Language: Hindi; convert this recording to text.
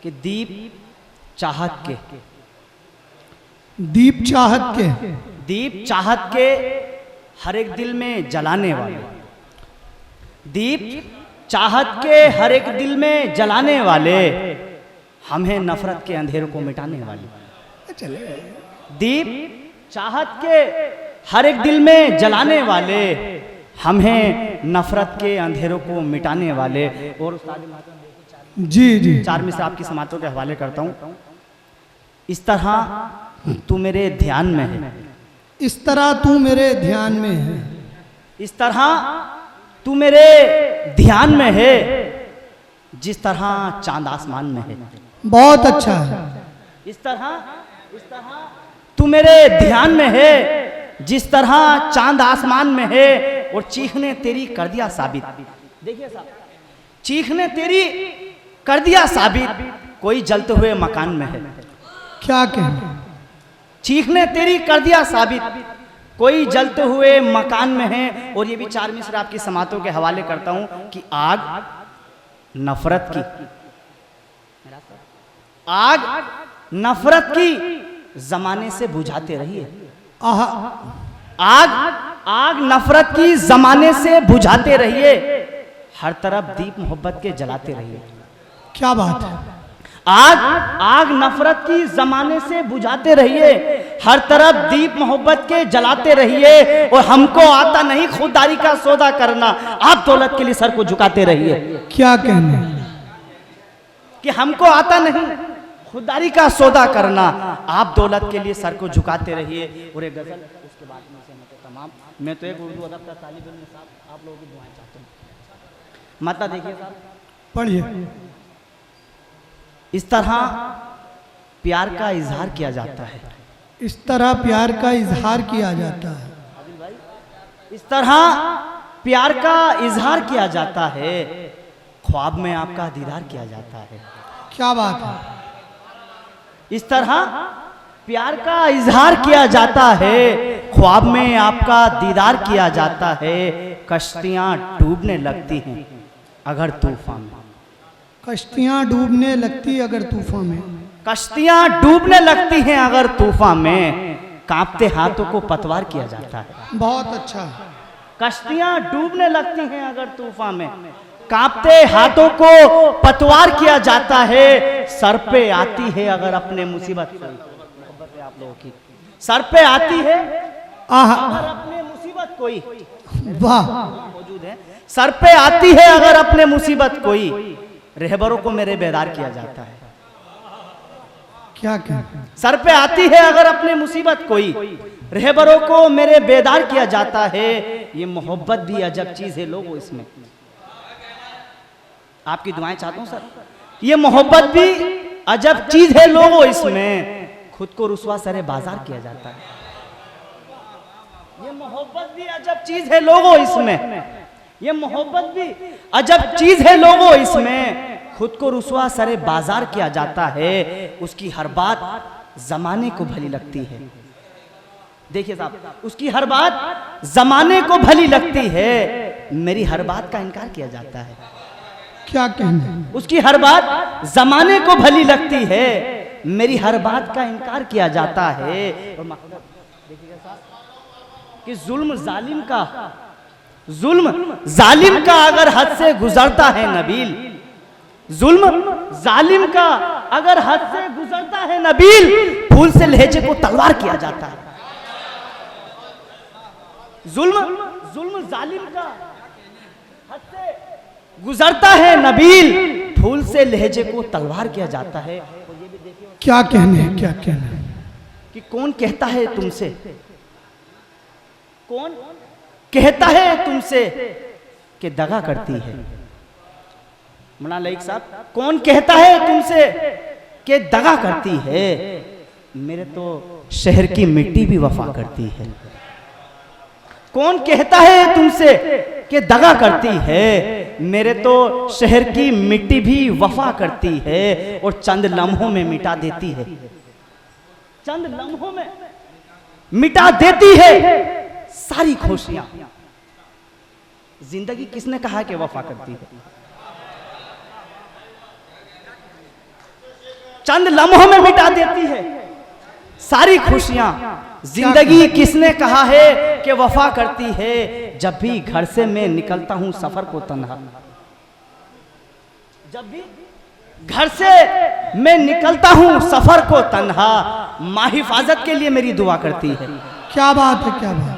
कि दीप चाहत के, दीप चाहत के, दीप चाहत के हर एक दिल में जलाने वाले, दीप चाहत के हर एक दिल में जलाने वाले, हम हैं नफरत के अंधेरों को मिटाने वाले। चले दीप चाहत के हर एक दिल में जलाने वाले, हम हैं नफरत के अंधेरों को मिटाने वाले। और उस्ताद जी जी, चार मिसरा आपकी समातों के हवाले करता हूँ। इस तरह तू मेरे ध्यान में है, इस तरह तू मेरे ध्यान में है, इस तरह तू मेरे ध्यान में है, जिस तरह चांद आसमान में है। बहुत अच्छा है। इस तरह तू मेरे ध्यान में है, जिस तरह चांद आसमान में है। और चीख ने तेरी कर दिया साबित, देखिए साहब, चीख ने तेरी कर दिया साबित, कोई जलते हुए मकान में है। क्या कहना, चीख ने तेरी कर दिया साबित, कोई जलते हुए मकान में है। और ये भी चार मिसर आपकी समातों के हवाले करता हूं कि आग नफरत की, आग नफरत की जमाने से बुझाते रहिए। आग आग नफरत की जमाने से बुझाते रहिए, हर तरफ दीप मोहब्बत के जलाते रहिए। क्या बात है। आग आग नफरत की जमाने से बुझाते रहिए, हर तरफ दीप मोहब्बत के जलाते रहिए। और हमको आता नहीं खुददारी का सौदा करना, आप दौलत के लिए सर को झुकाते रहिए। क्या कहना कि हमको आता नहीं खुददारी का सौदा करना, आप दौलत के लिए सर को झुकाते रहिए। और एक गजल उसके बाद में से तमाम, मैं तो एक उर्दू अदब का तालिब इल्म साहब, आप लोगों की दुआएं चाहता हूँ। माता देखिए साहब, पढ़िए। इस तरह प्यार का इजहार किया जाता है, इस तरह प्यार का इजहार किया जाता है, इस तरह प्यार का इजहार किया जाता है, ख्वाब में आपका दीदार किया जाता है। क्या बात है। इस तरह प्यार का इजहार किया जाता है, ख्वाब में आपका दीदार किया जाता है। कश्तियां डूबने लगती हैं अगर तूफान में, कश्तियां डूबने लगती अगर तूफान में, कश्तियां डूबने लगती हैं अगर तूफान में, कांपते हाथों को पतवार किया जाता है। बहुत अच्छा है। कश्तियां डूबने लगती हैं अगर तूफान में, कांपते हाथों को पतवार किया जाता है। सर पे आती है अगर अपने मुसीबत, आप लोगों की सर पे आती है अगर अपने मुसीबत कोई, वाह, मौजूद है, सर पे आती है अगर अपने मुसीबत कोई, रहबरों को मेरे बेदार किया जाता है। क्या कहना, सर पे आती है अगर अपने मुसीबत कोई, रहबरों को मेरे बेदार किया जाता है। ये मोहब्बत भी अजब चीज है लोगों, इसमें आपकी दुआएं चाहता हूं सर। ये मोहब्बत भी अजब चीज है लोगों, इसमें खुद को रुसवा सरे बाजार किया जाता है। ये मोहब्बत भी अजब चीज है लोगों, इसमें ये मोहब्बत भी अजब चीज है लोगों, इसमें खुद को रुसवा सरे बाजार किया जाता है। उसकी हर बात जमाने को भली लगती है। देखिए साहब, उसकी हर बात जमाने को भली लगती है, मेरी हर बात का इनकार किया जाता है। क्या कहना, उसकी हर बात जमाने को भली लगती है, मेरी हर बात का इनकार किया जाता है। और मकसद देखिएगा साहब कि जुल्म जालिम का अगर हद से गुजरता है नबील, जुल्म जालिम का अगर हद से गुजरता है नबील, फूल से लहजे को तलवार किया जाता है। जुल्म जालिम का हद से गुजरता है नबील, फूल से लहजे को तलवार किया जाता है। क्या कहने, क्या कहना कि कौन कहता है तुमसे, कौन कहता है तुमसे कि दगा करती है। मौलाना लईक साहब, कौन कहता है तुमसे कि दगा करती है, मेरे तो शहर की मिट्टी भी वफा करती है। कौन कहता है तुमसे कि दगा करती है, मेरे तो शहर की मिट्टी भी वफा करती है। और चंद लम्हों में मिटा देती है, चंद लम्हों में मिटा देती है सारी खुशियां। जिंदगी किसने कहा कि वफा करती है? चंद लम्हों में मिटा देती है सारी खुशियां। जिंदगी किसने कहा है कि वफा करती है, जब भी घर से मैं निकलता हूं सफर को तन्हा, जब भी घर से मैं निकलता हूं सफर को तन्हा, माँ हिफाजत के लिए मेरी दुआ करती है। क्या बात है, क्या बात।